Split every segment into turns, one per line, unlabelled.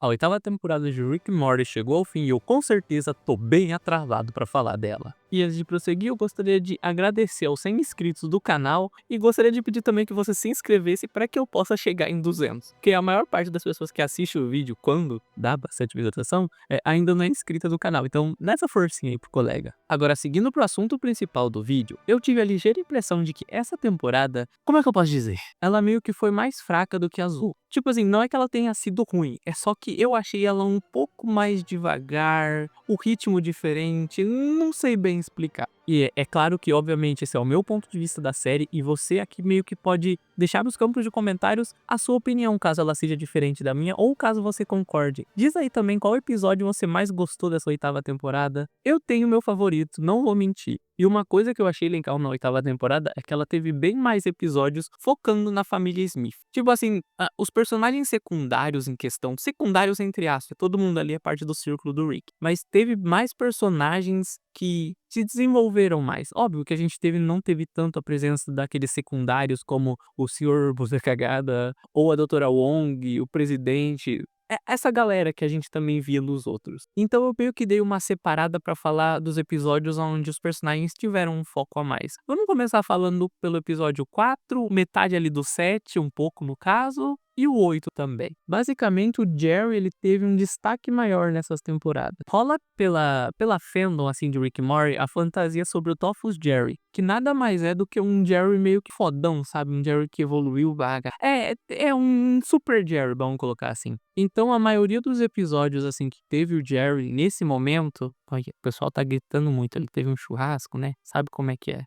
A oitava temporada de Rick and Morty chegou ao fim e eu com certeza tô bem atrasado pra falar dela. E antes de prosseguir, eu gostaria de agradecer aos 100 inscritos do canal e gostaria de pedir também que você se inscrevesse para que eu possa chegar em 200. Porque a maior parte das pessoas que assiste o vídeo quando dá bastante visualização ainda não é inscrita do canal, então nessa forcinha aí pro colega. Agora, seguindo pro assunto principal do vídeo, eu tive a ligeira impressão de que essa temporada, como é que eu posso dizer? Ela meio que foi mais fraca do que a azul. Tipo assim, não é que ela tenha sido ruim, é só que eu achei ela um pouco mais devagar, o ritmo diferente, não sei bem explicar. E é claro que, obviamente, esse é o meu ponto de vista da série e você aqui meio que pode deixar nos campos de comentários a sua opinião, caso ela seja diferente da minha ou caso você concorde. Diz aí também qual episódio você mais gostou dessa oitava temporada. Eu tenho meu favorito, não vou mentir. E uma coisa que eu achei legal na oitava temporada é que ela teve bem mais episódios focando na família Smith. Tipo assim, os personagens secundários em questão, secundários entre aspas, todo mundo ali é parte do círculo do Rick, mas teve mais personagens que se desenvolveram mais. Óbvio que a gente não teve tanto a presença daqueles secundários como o Sr. Buza Cagada ou a Doutora Wong, o presidente. Essa galera que a gente também via nos outros. Então eu meio que dei uma separada pra falar dos episódios onde os personagens tiveram um foco a mais. Vamos começar falando pelo episódio 4, metade ali do 7, um pouco no caso, e o 8 também. Basicamente, o Jerry ele teve um destaque maior nessas temporadas. Rola pela fandom assim de Rick and Morty a fantasia sobre o Tophus Jerry, que nada mais é do que um Jerry meio que fodão, sabe? Um Jerry que evoluiu vaga. É um super Jerry, vamos colocar assim. Então, a maioria dos episódios assim que teve o Jerry nesse momento, olha, o pessoal tá gritando muito, ele teve um churrasco, né? Sabe como é que é?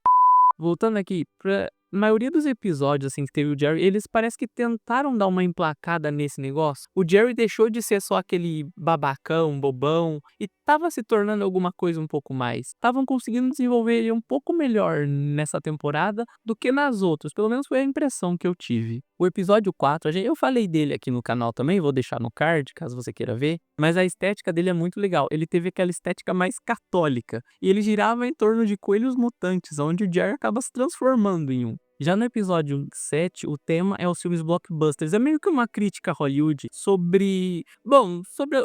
Voltando aqui, pra maioria dos episódios, assim, que teve o Jerry, eles parece que tentaram dar uma emplacada nesse negócio. O Jerry deixou de ser só aquele babacão, bobão, e tava se tornando alguma coisa um pouco mais. Estavam conseguindo desenvolver ele um pouco melhor nessa temporada do que nas outras, pelo menos foi a impressão que eu tive. O episódio 4, eu falei dele aqui no canal também, vou deixar no card, caso você queira ver, mas a estética dele é muito legal. Ele teve aquela estética mais católica, e ele girava em torno de coelhos mutantes, onde o Jerry acaba se transformando em um. Já no episódio 7, o tema é os filmes blockbusters. É meio que uma crítica a Hollywood sobre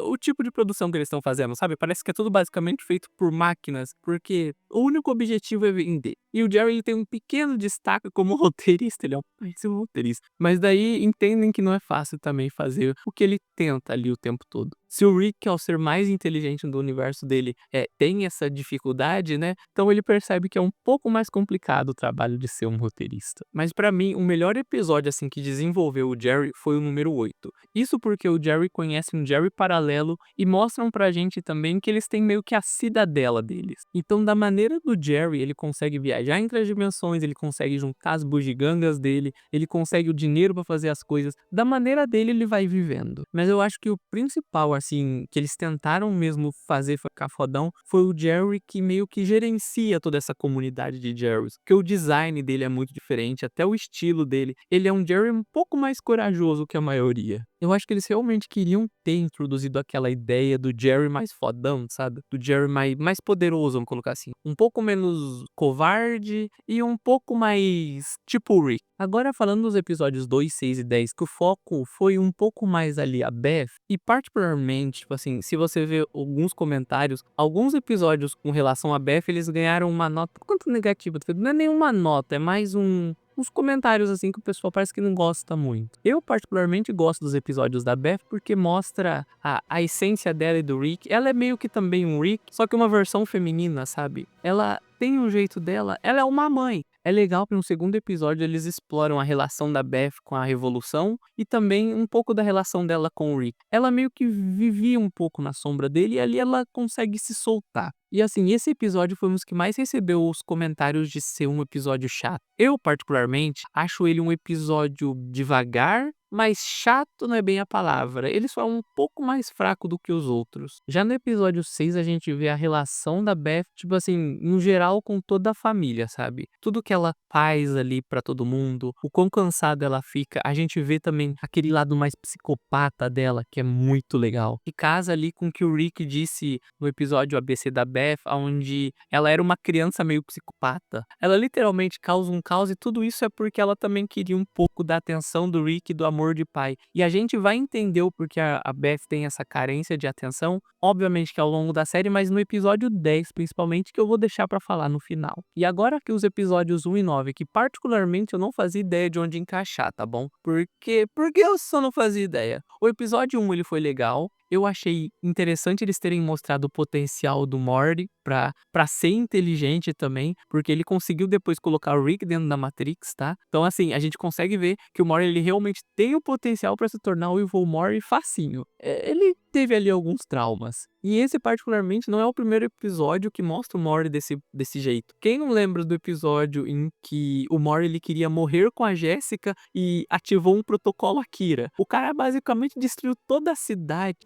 o tipo de produção que eles estão fazendo, sabe? Parece que é tudo basicamente feito por máquinas, porque o único objetivo é vender. E o Jerry ele tem um pequeno destaque como roteirista, ele é um péssimo roteirista. Mas daí entendem que não é fácil também fazer o que ele tenta ali o tempo todo. Se o Rick, ao ser mais inteligente do universo dele, tem essa dificuldade, né? Então ele percebe que é um pouco mais complicado o trabalho de ser um roteirista. Mas pra mim, o melhor episódio assim que desenvolveu o Jerry foi o número 8. Isso porque o Jerry conhece um Jerry paralelo e mostram pra gente também que eles têm meio que a cidadela deles. Então, da maneira do Jerry, ele consegue viajar entre as dimensões, ele consegue juntar as bugigangas dele, ele consegue o dinheiro pra fazer as coisas. Da maneira dele, ele vai vivendo. Mas eu acho que o principal assim, que eles tentaram mesmo fazer ficar fodão, foi o Jerry que meio que gerencia toda essa comunidade de Jerrys. Porque o design dele é muito diferente, até o estilo dele. Ele é um Jerry um pouco mais corajoso que a maioria. Eu acho que eles realmente queriam ter introduzido aquela ideia do Jerry mais fodão, sabe? Do Jerry mais poderoso, vamos colocar assim. Um pouco menos covarde e um pouco mais tipo o Rick. Agora falando dos episódios 2, 6 e 10, que o foco foi um pouco mais ali a Beth, e particularmente, tipo assim, se você ver alguns comentários, alguns episódios com relação a Beth, eles ganharam uma nota quanto negativa, não é nenhuma nota, é mais uns comentários assim que o pessoal parece que não gosta muito. Eu particularmente gosto dos episódios da Beth porque mostra a essência dela e do Rick. Ela é meio que também um Rick, só que uma versão feminina, sabe? Ela tem um jeito dela, ela é uma mãe. É legal que no segundo episódio eles exploram a relação da Beth com a Revolução e também um pouco da relação dela com o Rick. Ela meio que vivia um pouco na sombra dele e ali ela consegue se soltar. E assim, esse episódio foi um dos que mais recebeu os comentários de ser um episódio chato. Eu, particularmente, acho ele um episódio devagar, mas chato não é bem a palavra. Ele só é um pouco mais fraco do que os outros. Já no episódio 6 a gente vê a relação da Beth, tipo assim, no geral com toda a família, sabe? Tudo que ela faz ali pra todo mundo, o quão cansada ela fica. A gente vê também aquele lado mais psicopata dela, que é muito legal. E casa ali com o que o Rick disse no episódio ABC da Beth, onde ela era uma criança meio psicopata. Ela literalmente causa um caos e tudo isso é porque ela também queria um pouco da atenção do Rick e do amor amor de pai. E a gente vai entender o porquê a Beth tem essa carência de atenção, obviamente que ao longo da série, mas no episódio 10 principalmente, que eu vou deixar pra falar no final. E agora que os episódios 1 e 9, que particularmente eu não fazia ideia de onde encaixar, tá bom? Porque eu só não fazia ideia. O episódio 1 ele foi legal, eu achei interessante eles terem mostrado o potencial do Morty pra ser inteligente também, porque ele conseguiu depois colocar o Rick dentro da Matrix, tá? Então, assim, a gente consegue ver que o Morty ele realmente tem o potencial pra se tornar o Evil Morty facinho. Ele teve ali alguns traumas. E esse particularmente não é o primeiro episódio que mostra o Morty desse jeito. Quem não lembra do episódio em que o Morty ele queria morrer com a Jessica e ativou um protocolo Akira? O cara basicamente destruiu toda a cidade,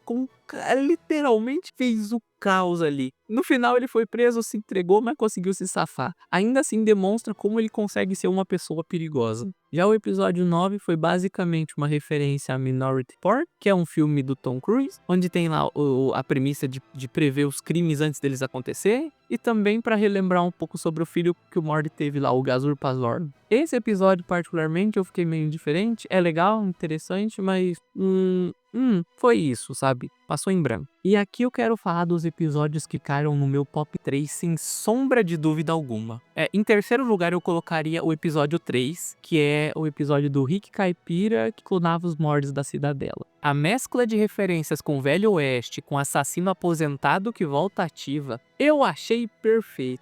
literalmente fez o caos ali. No final ele foi preso, se entregou, mas conseguiu se safar. Ainda assim demonstra como ele consegue ser uma pessoa perigosa. Já o episódio 9 foi basicamente uma referência a Minority Report, que é um filme do Tom Cruise, onde tem lá a premissa de prever os crimes antes deles acontecerem, e também para relembrar um pouco sobre o filho que o Morty teve lá, o Gazur Pazor. Esse episódio particularmente eu fiquei meio indiferente, é legal, interessante, mas foi isso, sabe? Passou em branco. E aqui eu quero falar dos episódios que caíram no meu top 3 sem sombra de dúvida alguma. Em terceiro lugar eu colocaria o episódio 3, que é o episódio do Rick Caipira que clonava os Mortys da Cidadela. A mescla de referências com o Velho Oeste, com assassino aposentado que volta ativa, eu achei perfeito.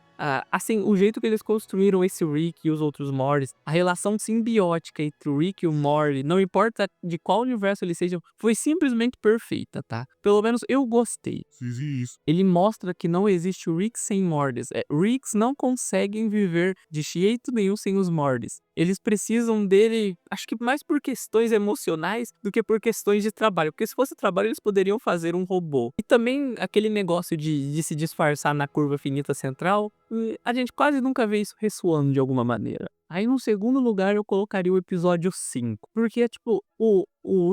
Assim, o jeito que eles construíram esse Rick e os outros Mortys, a relação simbiótica entre o Rick e o Morty, não importa de qual universo eles sejam, foi simplesmente perfeita, tá? Pelo menos eu gostei.
Isso.
Ele mostra que não existe o Rick sem Mortys. Ricks não conseguem viver de jeito nenhum sem os Mortys. Eles precisam dele, acho que mais por questões emocionais do que por questões de trabalho. Porque se fosse trabalho, eles poderiam fazer um robô. E também aquele negócio de se disfarçar na curva finita central, a gente quase nunca vê isso ressoando de alguma maneira. Aí no segundo lugar eu colocaria o episódio 5. Porque, tipo, o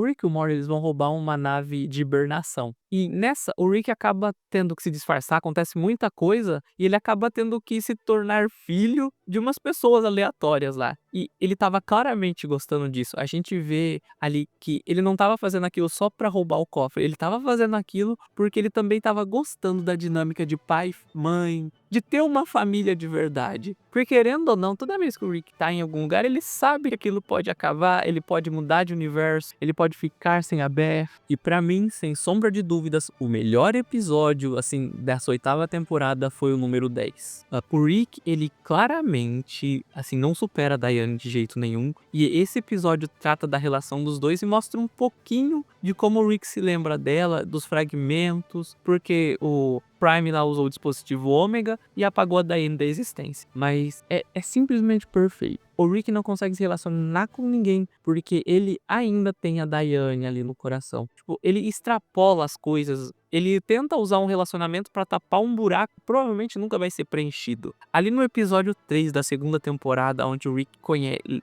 Rick e o Morty eles vão roubar uma nave de hibernação. E nessa, o Rick acaba tendo que se disfarçar, acontece muita coisa, e ele acaba tendo que se tornar filho de umas pessoas aleatórias lá. E ele tava claramente gostando disso. A gente vê ali que ele não tava fazendo aquilo só pra roubar o cofre, ele tava fazendo aquilo porque ele também tava gostando da dinâmica de pai, mãe, de ter uma família de verdade. Porque querendo ou não, toda vez que o Rick tá em algum lugar, ele sabe que aquilo pode acabar, ele pode mudar de universo, ele pode ficar sem a Beth. E pra mim, sem sombra de dúvidas, o melhor episódio, assim, dessa 8ª temporada foi o número 10. O Rick, ele claramente, assim, não supera a Diane de jeito nenhum. E esse episódio trata da relação dos dois e mostra um pouquinho de como o Rick se lembra dela, dos fragmentos, porque o Prime lá usou o dispositivo Ômega e apagou a Diane da existência. Mas é simplesmente perfeito. O Rick não consegue se relacionar com ninguém, porque ele ainda tem a Diane ali no coração. Tipo, ele extrapola as coisas. Ele tenta usar um relacionamento pra tapar um buraco que provavelmente nunca vai ser preenchido. Ali no episódio 3 da 2ª temporada, onde o Rick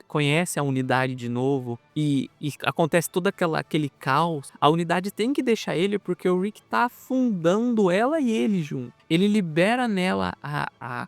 conhece a unidade de novo e acontece todo aquele caos, a unidade tem que deixar ele porque o Rick tá afundando ela e ele junto. Ele libera nela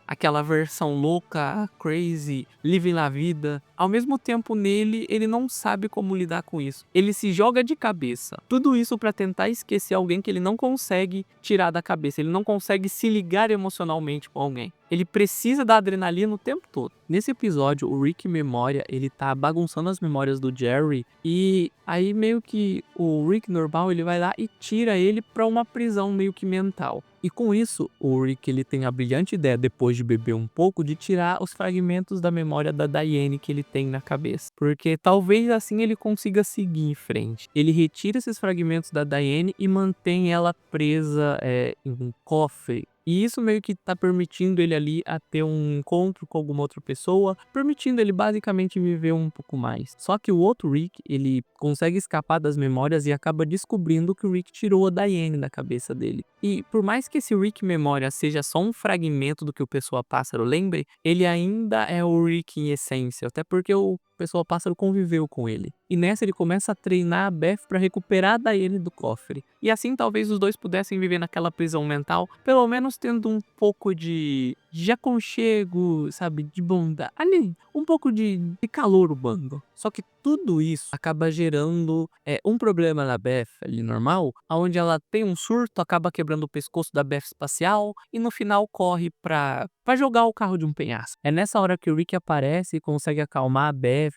aquela versão louca, crazy, living la vida. Ao mesmo tempo nele, ele não sabe como lidar com isso. Ele se joga de cabeça. Tudo isso pra tentar esquecer alguém que ele não consegue tirar da cabeça. Ele não consegue se ligar emocionalmente com alguém. Ele precisa da adrenalina o tempo todo. Nesse episódio, o Rick Memória, ele tá bagunçando as memórias do Jerry. E aí meio que o Rick normal, ele vai lá e tira ele pra uma prisão meio que mental. E com isso, o Rick ele tem a brilhante ideia, depois de beber um pouco, de tirar os fragmentos da memória da Diane que ele tem na cabeça. Porque talvez assim ele consiga seguir em frente. Ele retira esses fragmentos da Diane e mantém ela presa em um cofre. E isso meio que tá permitindo ele ali a ter um encontro com alguma outra pessoa, permitindo ele basicamente viver um pouco mais. Só que o outro Rick, ele consegue escapar das memórias e acaba descobrindo que o Rick tirou a Diane da cabeça dele. E por mais que esse Rick Memória seja só um fragmento do que o Pessoa Pássaro lembre, ele ainda é o Rick em essência, até porque o Pessoa Pássaro conviveu com ele. E nessa ele começa a treinar a Beth para recuperar a Diane do cofre. E assim talvez os dois pudessem viver naquela prisão mental, pelo menos tendo um pouco de de aconchego, sabe, de bondade, ali, um pouco de calor humano. Só que tudo isso acaba gerando, um problema na Beth ali normal, aonde ela tem um surto, acaba quebrando o pescoço da Beth espacial e no final corre pra jogar o carro de um penhasco. É nessa hora que o Rick aparece e consegue acalmar a Beth,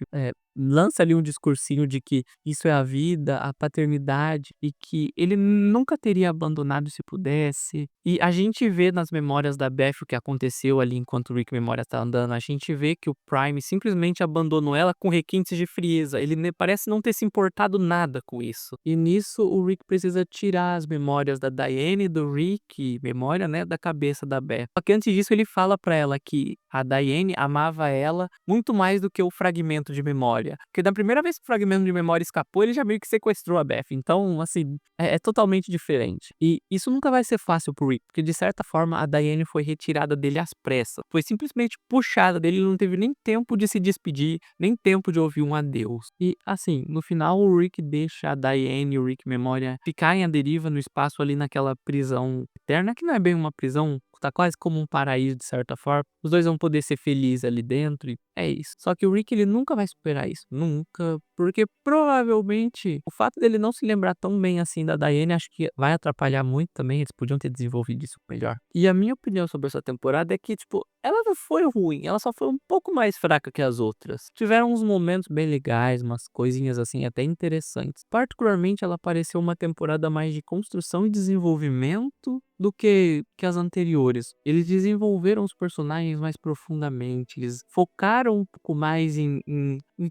lança ali um discursinho de que isso é a vida, a paternidade e que ele nunca teria abandonado se pudesse. E a gente vê nas memórias da Beth o que aconteceu ali enquanto o Rick Memória tá andando. A gente vê que o Prime simplesmente abandonou ela com requintes de frieza. Ele parece não ter se importado nada com isso. E nisso o Rick precisa tirar as memórias da Diane e do Rick, memória, né, da cabeça da Beth. Só que antes disso ele fala pra ela que a Diane amava ela muito mais do que o fragmento de memória. Porque da primeira vez que o fragmento de memória escapou, ele já meio que sequestrou a Beth. Então, assim, é totalmente diferente. E isso nunca vai ser fácil pro Rick, porque de certa forma a Diane foi retirada dele às pressas. Foi simplesmente puxada dele, ele não teve nem tempo de se despedir, nem tempo de ouvir um adeus. E assim, no final o Rick deixa a Diane e o Rick Memória ficarem à deriva no espaço ali naquela prisão eterna, que não é bem uma prisão, tá quase como um paraíso de certa forma. Os dois vão poder ser felizes ali dentro e é isso. Só que o Rick ele nunca vai superar isso, nunca, porque provavelmente o fato dele não se lembrar tão bem assim da Diane, acho que vai atrapalhar muito também, eles podiam ter desenvolvido isso melhor. E a minha opinião sobre essa temporada é que, tipo, ela não foi ruim, ela só foi um pouco mais fraca que as outras. Tiveram uns momentos bem legais, umas coisinhas assim até interessantes. Particularmente ela pareceu uma temporada mais de construção e desenvolvimento do que as anteriores. Eles desenvolveram os personagens mais profundamente, eles focaram um pouco mais em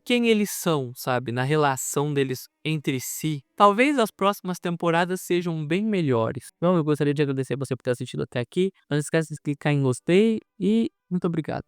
quem eles são, sabe? Na relação deles entre si. Talvez as próximas temporadas sejam bem melhores. Então, eu gostaria de agradecer você por ter assistido até aqui. Não esquece de clicar em gostei e muito obrigado.